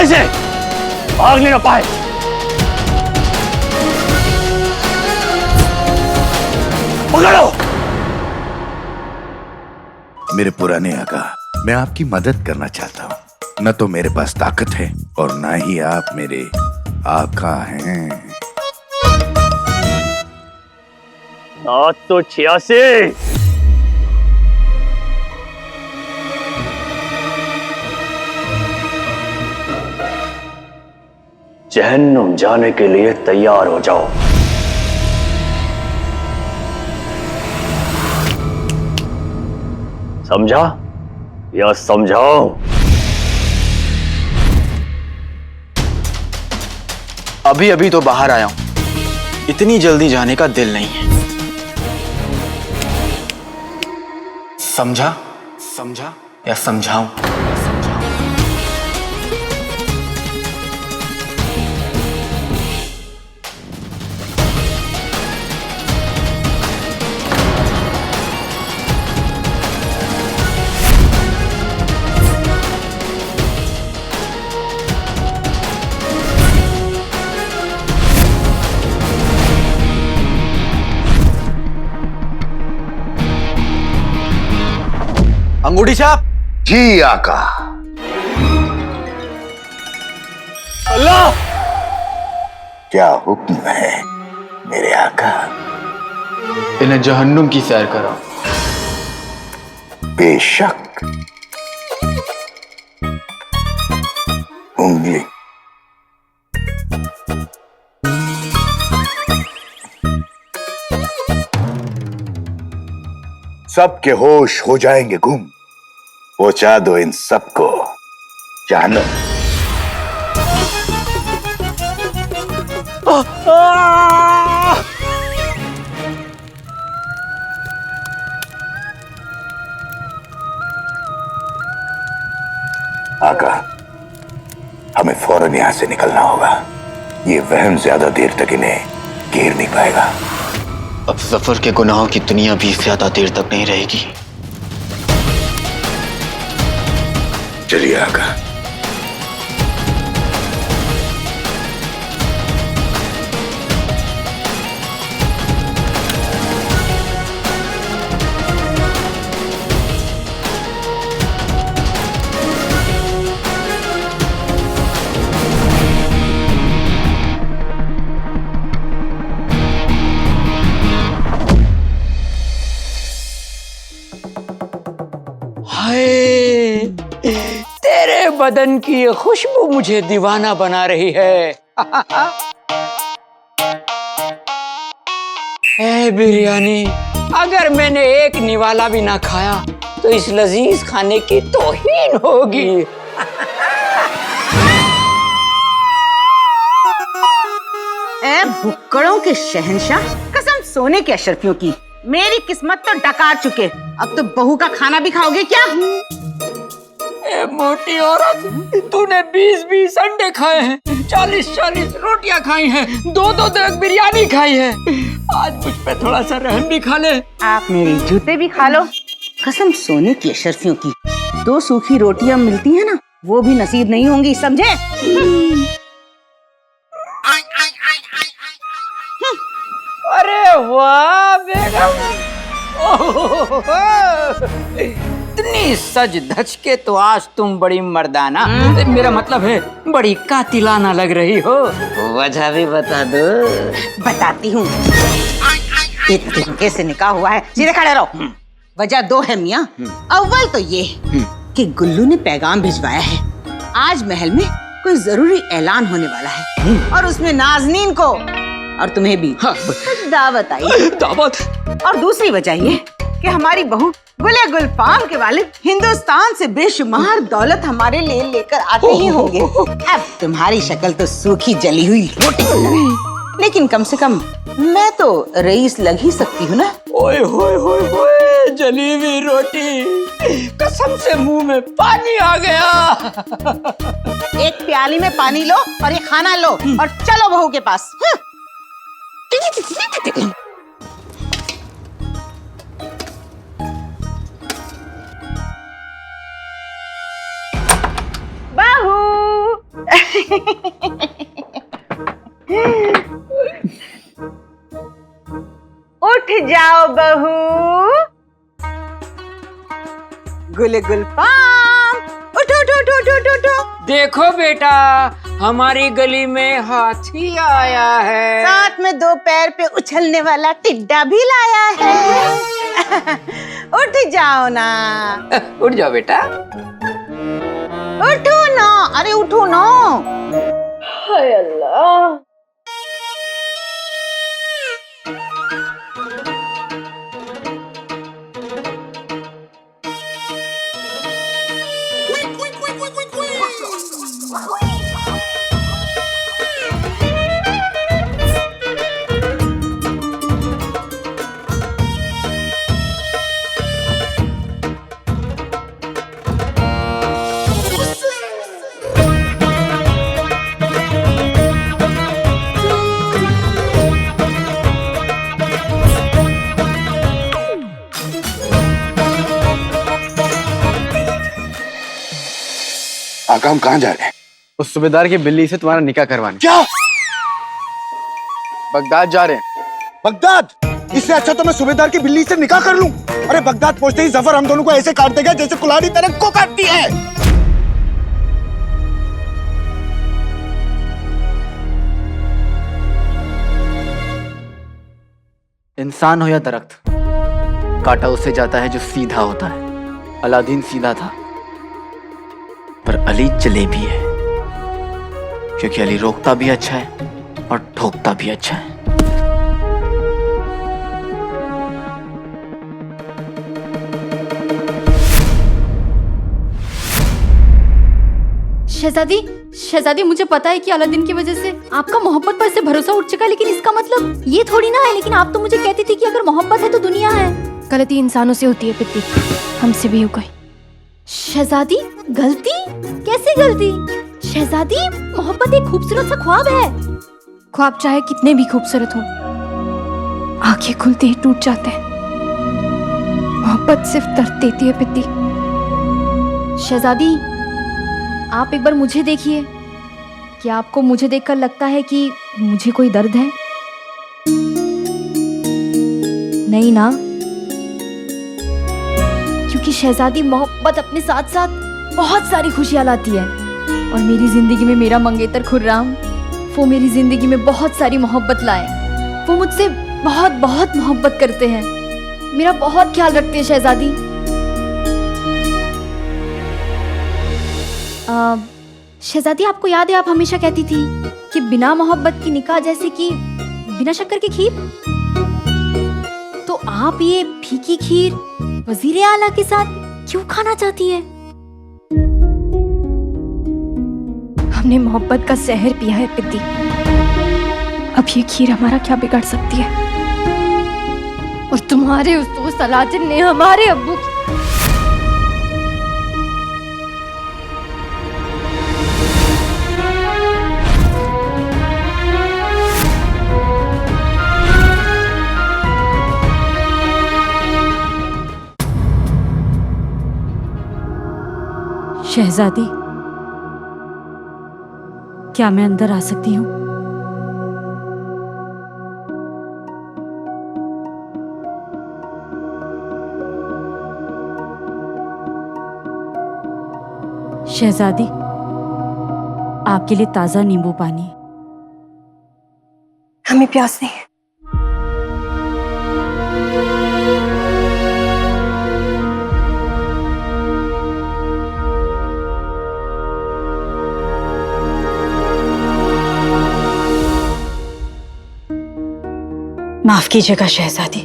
इसे, भाग नहीं ना पाए। पकड़ो। मेरे पुराने आका, मैं आपकी मदद करना चाहता हूँ। न तो मेरे पास ताकत है और न ही आप मेरे आका हैं। 786। जहन्नुम जाने के लिए तैयार हो जाओ। समझा या समझाओ? अभी अभी तो बाहर आया हूं, इतनी जल्दी जाने का दिल नहीं है। समझा समझा या समझाऊं? अंगूठी छाप। जी आका। अल्लाह, क्या हुक्म है मेरे आका? इन्हें जहन्नुम की सैर कराओ। बेशक। उंगली। सबके होश हो जाएंगे गुम। पहुंचा दो इन सबको जहन्नुम। आका, हमें फौरन यहां से निकलना होगा। ये वहम ज्यादा देर तक इन्हें घेर नहीं पाएगा। अब जफर के गुनाहों की दुनिया भी ज्यादा देर तक नहीं रहेगी। चलिए आका। तेरे बदन की ये खुशबू मुझे दीवाना बना रही है। ए बिरयानी, अगर मैंने एक निवाला भी ना खाया तो इस लजीज खाने की तौहीन होगी। ए भुक्कड़ों के शहंशाह, कसम सोने के अशरफियों की, मेरी किस्मत तो डका चुके। अब तो बहू का खाना भी खाओगे क्या? ए मोटी औरत, तूने 20-20 अंडे खाए हैं, 40-40 रोटियां खाई हैं, 2-2 देग बिरयानी खाई है। आज मुझ पे थोड़ा सा रहम भी खा ले। आप मेरे जूते भी खा लो। कसम सोने की अशरफियों की, 2 सूखी रोटियां मिलती है ना, वो भी नसीब नहीं होंगी, समझे? अरे वाह बेगम, इतनी सज धज के तो आज तुम बड़ी मर्दाना, मेरा मतलब है बड़ी कातिलाना लग रही हो। वजह भी बता दो। बताती हूँ। एक तरीके से निकाह हुआ है, सीधे खड़े रहो। वजह 2 है मियाँ। अव्वल तो ये कि गुल्लू ने पैगाम भिजवाया है, आज महल में कोई जरूरी ऐलान होने वाला है और उसमें नाज़नीन को और तुम्हें भी दावत आई। दावत? और दूसरी वजह ये कि हमारी बहू गुले गुलफाम के वालिद हिंदुस्तान से बेशुमार दौलत हमारे लिए लेकर आते ही होंगे। अब तुम्हारी शक्ल तो सूखी जली हुई रोटी, लेकिन कम से कम मैं तो रईस लग ही सकती हूँ ना। ओए होए होए होए, जली हुई रोटी, कसम से मुंह में पानी आ गया। एक प्याली में पानी लो और ये खाना लो और चलो बहू के पास। बहू, उठ जाओ बहू। गुल गुल पाम, उठो उठो उठो उठो उठो उठो। देखो बेटा, हमारी गली में हाथी आया है। साथ में 2 पैर पे उछलने वाला टिड्डा भी लाया है। उठ जाओ ना। उठ जाओ बेटा। उठो ना, अरे उठो ना। हाय अल्लाह। आका हम कहाँ जा रहे हैं? उस सूबेदार की बिल्ली से तुम्हारा निकाह करवाने। क्या? बगदाद जा रहे हैं। बगदाद? इससे अच्छा तो मैं सूबेदार की बिल्ली से निकाह कर लूं। अरे बगदाद पहुंचते ही जफर हम दोनों को ऐसे काट देगा जैसे कुल्हाड़ी तरक को काटती है। इंसान हो या दरख्त, काटा उसे जाता है जो सीधा होता है। अलादीन सीधा था, पर अली जलेबी है, क्योंकि अली रोकता भी अच्छा है और ठोकता भी अच्छा है। शहजादी, शहजादी, मुझे पता है कि अलादीन की वजह से आपका मोहब्बत पर से भरोसा उठ चुका, लेकिन इसका मतलब ये थोड़ी ना है। लेकिन आप तो मुझे कहती थी कि अगर मोहब्बत है तो दुनिया है। गलती इंसानों से होती है पित्ती, हमसे भी हो गई। शहजादी, गलती? कैसे गलती? शहजादी, मोहब्बत एक खूबसूरत सा ख्वाब है। ख्वाब चाहे कितने भी खूबसूरत हो, आंखें खुलते ही टूट जाते हैं। मोहब्बत सिर्फ दर्द देती है पित्ती। शहजादी, आप एक बार मुझे देखिए। क्या आपको मुझे देखकर लगता है कि मुझे कोई दर्द है? नहीं ना, क्योंकि शहजादी, मोहब्बत अपने साथ साथ बहुत सारी खुशियां लाती है। और मेरी जिंदगी में मेरा मंगेतर खुर्राम, वो मेरी जिंदगी में बहुत सारी मोहब्बत लाए। वो मुझसे बहुत बहुत मोहब्बत करते हैं, मेरा बहुत ख्याल रखते हैं शहजादी। शहजादी, आपको याद है आप हमेशा कहती थी कि बिना मोहब्बत की निकाह जैसे कि बिना शक्कर की खीर। तो आप ये फीकी खीर वजीर आला के साथ क्यों खाना चाहती है? हमने मोहब्बत का जहर पिया है पित्ती। अब ये खीर हमारा क्या बिगाड़ सकती है? और तुम्हारे उस दोस्त अलादीन ने हमारे अब्बू की शहजादी, क्या मैं अंदर आ सकती हूँ? शहजादी, आपके लिए ताजा नींबू पानी। हमें प्यास नहीं है। माफ कीजिएगा शहजादी,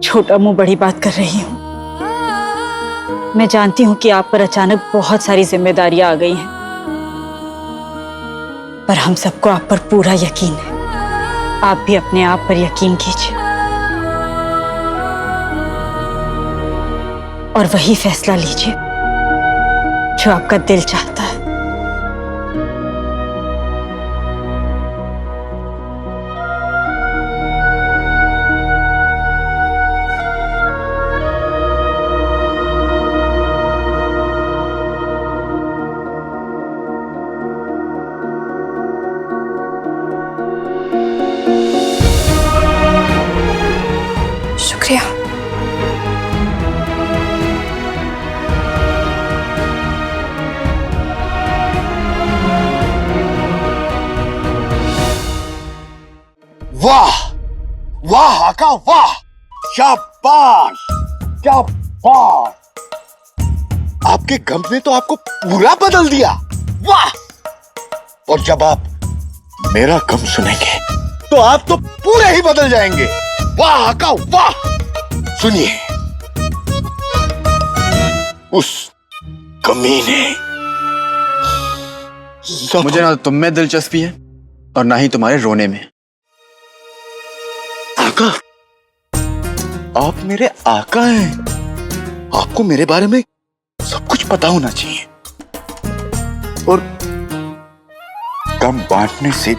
छोटा मुंह बड़ी बात कर रही हूँ। मैं जानती हूँ कि आप पर अचानक बहुत सारी जिम्मेदारियां आ गई हैं, पर हम सबको आप पर पूरा यकीन है। आप भी अपने आप पर यकीन कीजिए और वही फैसला लीजिए जो आपका दिल चाहता है। शुक्रिया। वाह वाह आका वाह, शाबाश शाबाश। आपके गम ने तो आपको पूरा बदल दिया, वाह। और जब आप मेरा गम सुनेंगे तो आप तो पूरे ही बदल जाएंगे, वाह आका वाह। सुनिए, उस कमीने मुझे ना तुम में दिलचस्पी है और ना ही तुम्हारे रोने में। आका, आप मेरे आका हैं, आपको मेरे बारे में सब कुछ पता होना चाहिए। और कम बांटने से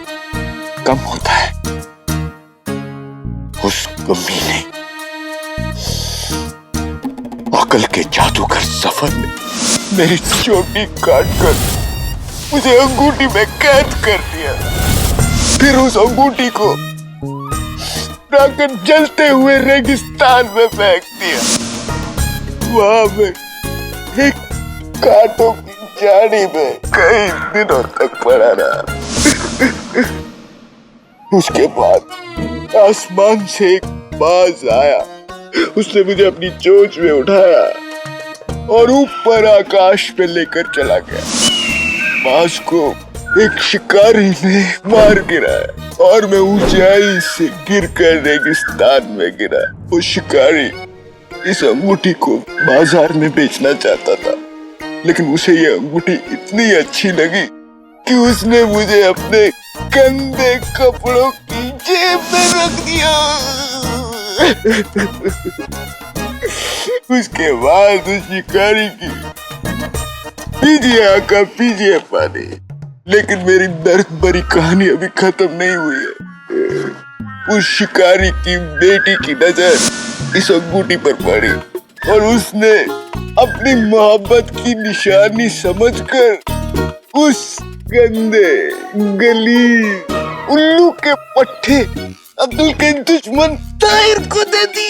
कम होता है। उस कमीने अकल के जादूगर सफर में मेरी चोटी काटकर मुझे अंगूठी में कैद कर दिया, फिर उस अंगूठी को उठाकर जलते हुए रेगिस्तान में फेंक दिया। वहां में एक कांटों की झाड़ी में कई दिनों तक पड़ा रहा। उसके बाद आसमान से एक बाज आया, उसने मुझे अपनी चोंच में उठाया और ऊपर आकाश पे लेकर चला गया। बाज को एक शिकारी ने मार गिराया और मैं ऊंचाई से गिरकर रेगिस्तान में गिरा। वो शिकारी इस अंगूठी को बाजार में बेचना चाहता था, लेकिन उसे ये अंगूठी इतनी अच्छी लगी कि उसने मुझे अपने गंदे कपड़ों की जेब में रख दिया। उसके बाद उस शिकारी की पीजिए आका पीजिए पानी। लेकिन मेरी दर्द भरी कहानी अभी खत्म नहीं हुई है। उस शिकारी की बेटी की नजर इस अंगूठी पर पड़ी और उसने अपनी मोहब्बत की निशानी समझकर उस गंदे गली उल्लू के पट्टे अब्दुल के दुश्मन ताहिर को दे दी।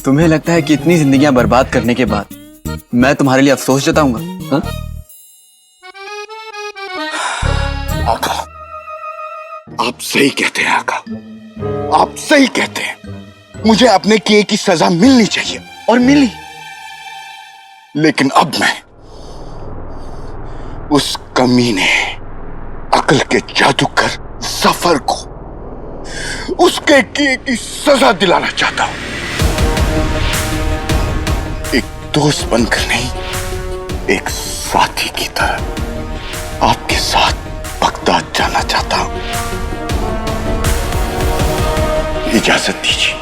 तुम्हें लगता है कि इतनी जिंदगियां बर्बाद करने के बाद मैं तुम्हारे लिए अफसोस जताऊंगा? हाँ? आका, आप सही कहते हैं आका, आप सही कहते हैं। मुझे अपने किए की सजा मिलनी चाहिए और मिली। लेकिन अब मैं उस कमीने अकल के जादूगर जफर को उसके किए की सजा दिलाना चाहता हूं। एक दोस्त बनकर नहीं, एक साथी की तरह आपके साथ बगदाद जाना चाहता हूं। इजाजत दीजिए।